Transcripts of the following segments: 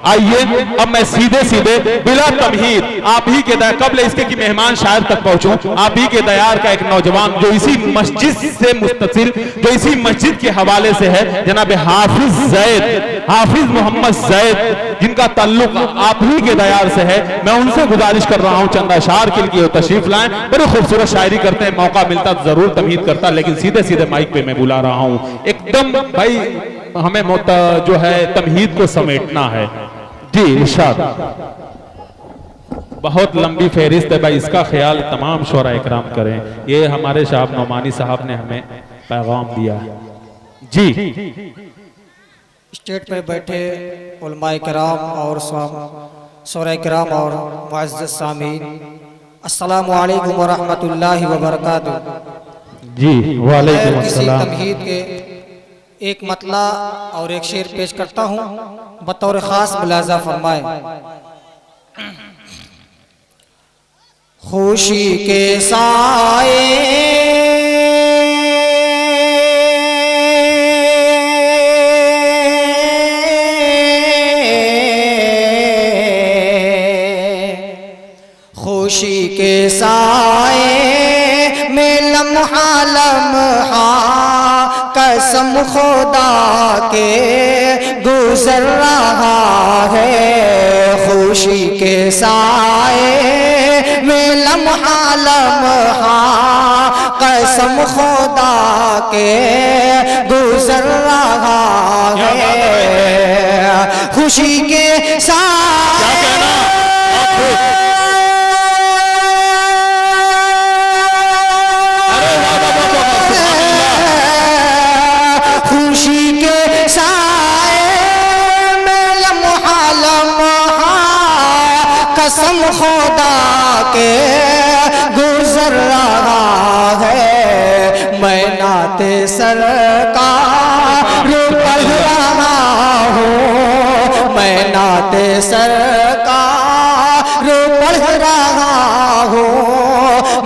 آئیے اب میں سیدھے سیدھے بلا تمہید آپ ہی کے قبل اس کے کی مہمان شاعر تک پہنچوں، آپ ہی کے دیار کا ایک نوجوان جو اسی مسجد سے متصل، جو اسی مسجد کے حوالے سے ہے، جناب حافظ زید، حافظ محمد زید، جن کا تعلق آپ ہی کے دیار سے ہے، میں ان سے گزارش کر رہا ہوں چند اشعار کے لیے تشریف لائیں. بڑے خوبصورت شاعری کرتے ہیں، موقع ملتا تو ضرور تمہید کرتا، لیکن سیدھے سیدھے مائک پہ میں بلا رہا ہوں. ایک دم بھائی ہمیں جو ہے تمہید کو سمیٹنا ہے. جی ارشاد. بہت لمبی فہرست ہے بھائی، اس کا خیال تمام شعراء اکرام کریں. یہ ہمارے شاہب نعمانی صاحب نے ہمیں پیغام دیا. جی اسٹیج پہ بیٹھے علماء کرام اور شعراء کرام اور معزز سامعین، السلام علیکم ورحمت اللہ وبرکاتہ. جی وعلیکم کسی السلام. تمہید کے ایک مطلع اور ایک شعر پیش کرتا ہوں، بطور خاص ملاحظہ فرمائیں. خوشی کے سائے خوشی کے سائے میں لمحہ لمحہ قسم خدا کے گزر رہا ہے. خوشی کے سائے میں لمحہ لمحہ قسم خدا کے گزر رہا ہے. خوشی کے سائے قسم خدا کے گزر رہا ہے. میں نعت سرکار پڑھ رہا ہوں، میں نعت سرکار پڑھ رہا ہوں.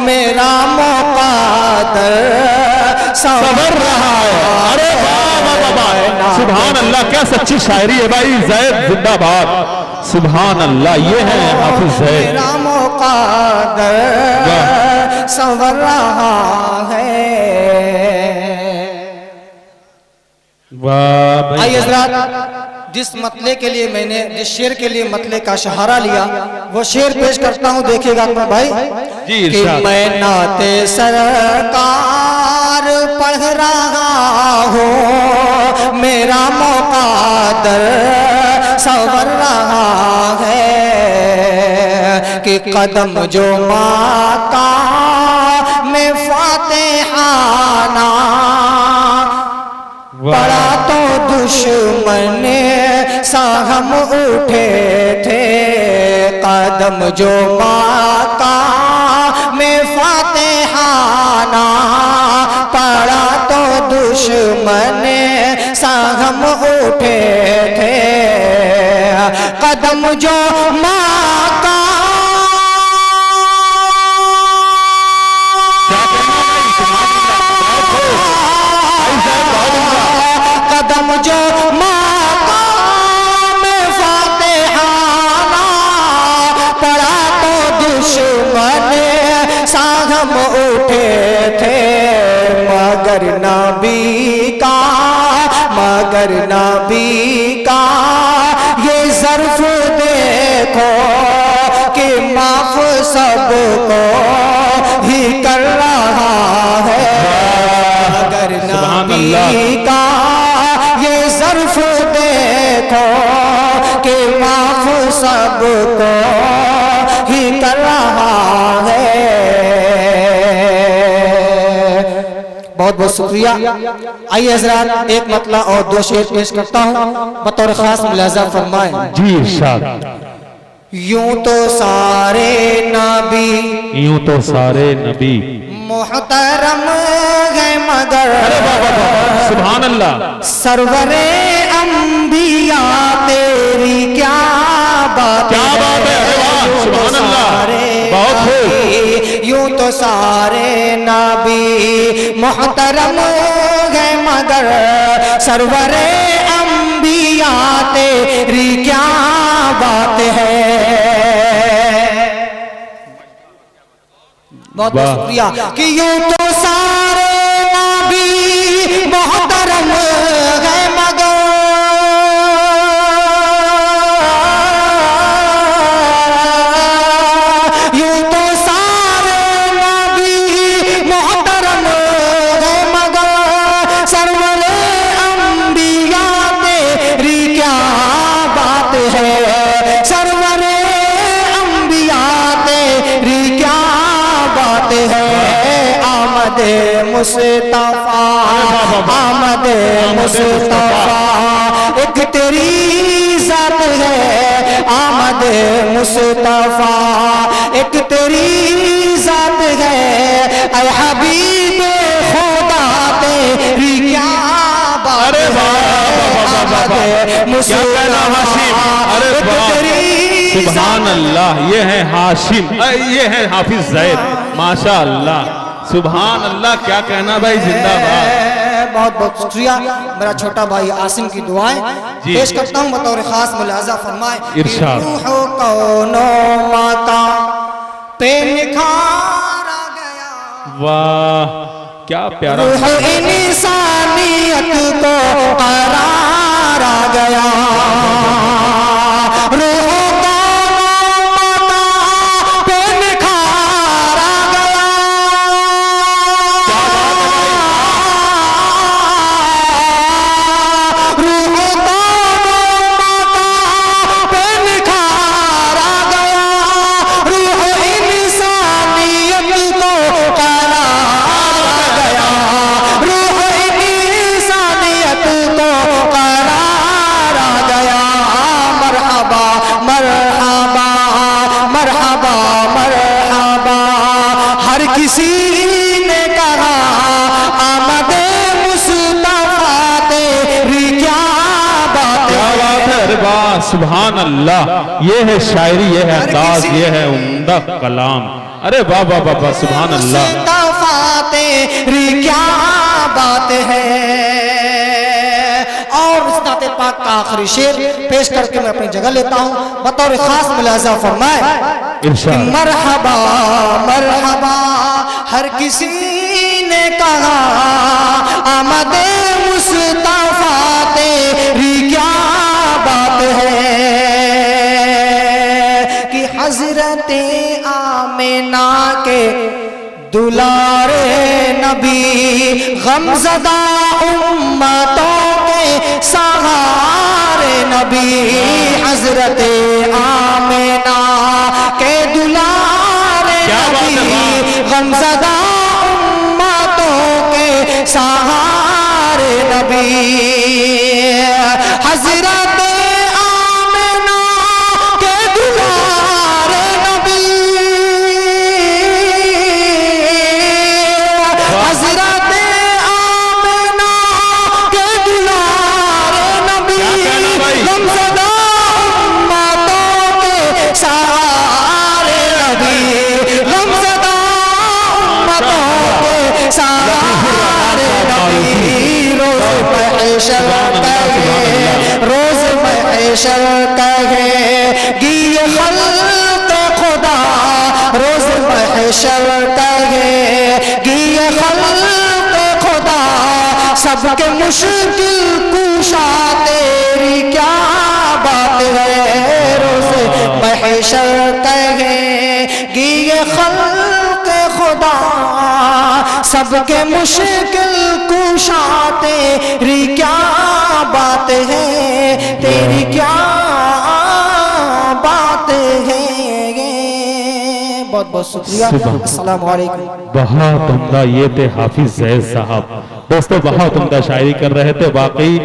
میرا مقدر سنور رہا ہے. ارے سبحان اللہ، کیا سچی شاعری ہے بھائی. زید زندہ باد. سبحان اللہ، یہ ہے حافظ زید. میرا مقدر سنور رہا ہے. آئیے حضرات، جس مطلع کے لیے میں نے جس شعر کے لیے مطلع کا سہارا لیا وہ شعر پیش کرتا ہوں، دیکھیے گا اکبر بھائی. کہ میں نعت سرکار پڑھ رہا ہوں، میرا مقدر سنور رہا ہے. کہ قدم جو مقام میں فاتحانہ پڑا تو دشمن سہم اٹھے تھے. قدم جو مقام میں فاتحانہ پڑا تو دشمن سہم اٹھے تھے. قدم جو قدم جو مقام فاتحانہ پڑا تو دشمن سہم اٹھے تھے. مگر نبی کا یہ ظرف دیکھو کہ معاف سب کو ہی کر رہا ہے. مگر نبی کا یہ ظرف دیکھو کہ معاف سب کو ہی کر رہا ہے. بہت بہت شکریہ. آئیے حضرات ایک مطلع اور دو شعر پیش کرتا ہوں، بطور خاص ملاحظہ فرمائیں. جی ارشاد. یوں تو سارے نبی محترم ہے مگر سبحان اللہ سرور انبیاء تیری کیا بات ہے. سبحان اللہ، بہت خوب. یوں تو سارے نبی محترم ہے مگر سرور انبیاء تیری کیا بہت بہت شکریہ کہ یوں تو سارے نبی محترم ہے مگر یوں تو سارے نبی محترم ہے مگر سرور انبیاء تیری کیا بات ہے سرور انبیاء تیری کیا بات ہے آمد مصطفیٰ آمد مصطفیٰ ایک تیری ذات ہے آمد مصطفیٰ ایک تیری ذات ہے اے حبیب خدا تیری کیا بات ہے آمد مصطفیٰ ایک تیری سبحان اللہ یہ ہے ہاشم یہ ہے حافظ زید ماشاءاللہ سبحان اللہ کیا کہنا بھائی زندہ باد بہت بہت شکریہ میرا چھوٹا بھائی عاصم کی دعائیں پیش کرتا ہوں بطور خاص ملاحظہ فرمائے ارشاد روح و کون و مکان پہ نکھار آ گیا واہ کیا پیارا روح انسانیت کو قرار آ گیا روح و کون و مکان پہ نکھار آ گیا روح و کون و مکان پہ نکھار آ گیا روح انسانیت کو قرار آ گیا روح انسانیت کو قرار آ گیا مرحبا مرحبا مرحبا مرحبا ہر کسی نے کہا آمد مصطفیٰ تیری کیا بات کیا بات ہے ارے واہ سبحان اللہ یہ ہے شاعری یہ ہے انداز یہ ہے عمدہ کلام ارے واہ واہ واہ واہ سبحان اللہ مصطفیٰ تیری کیا بات ہے اور اس نعت پاک کا آخری شعر پیش کر کے میں اپنی جگہ لیتا ہوں بطور خاص ملاحظہ فرمائے ارشاد مرحبا مرحبا ہر کسی نے کہا آمد مصطفیٰ تیری کیا بات ہے کہ حضرت آمنہ کے دلارے نبی غمزدہ امتوں کے سہارے نبی حضرت آمنہ کے دلارے نبی غمزدہ امتوں کے سہارے نبی حضرت آمنہ کے دلارے نبی حضرت آمنہ کے دلارے نبی غمزدہ امتوں کے سہارے نبی غمزدہ امتوں کے سہارے نبی روز محشر کہے روز محشر کہے گی خلق خدا روز محشر کہے گی خلق خدا سب کے مشکل کشا تیری کیا بات ہے روز محشر کہے گی خلق خدا سب کے مشکل کشا تیری کیا بات ہے تیری کیا بات ہے بہت بہت شکریہ السلام علیکم بہت عمدہ یہ تھے حافظ زید صاحب دوستو بہت عمدہ شاعری کر رہے تھے واقعی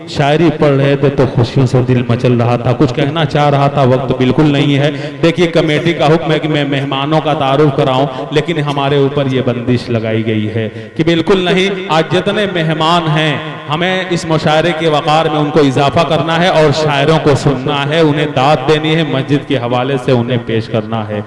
شاعری پڑھ رہے تھے تو خوشیوں سے دل مچل رہا تھا کچھ کہنا چاہ رہا تھا وقت بالکل نہیں ہے دیکھیے کمیٹی کا حکم ہے کہ میں مہمانوں کا تعارف کراؤں لیکن ہمارے اوپر یہ بندش لگائی گئی ہے کہ بالکل نہیں آج جتنے مہمان ہیں ہمیں اس مشاعرے کے وقار میں ان کو اضافہ کرنا ہے اور شاعروں کو سننا ہے انہیں داد دینی ہے مسجد کے حوالے سے انہیں پیش کرنا ہے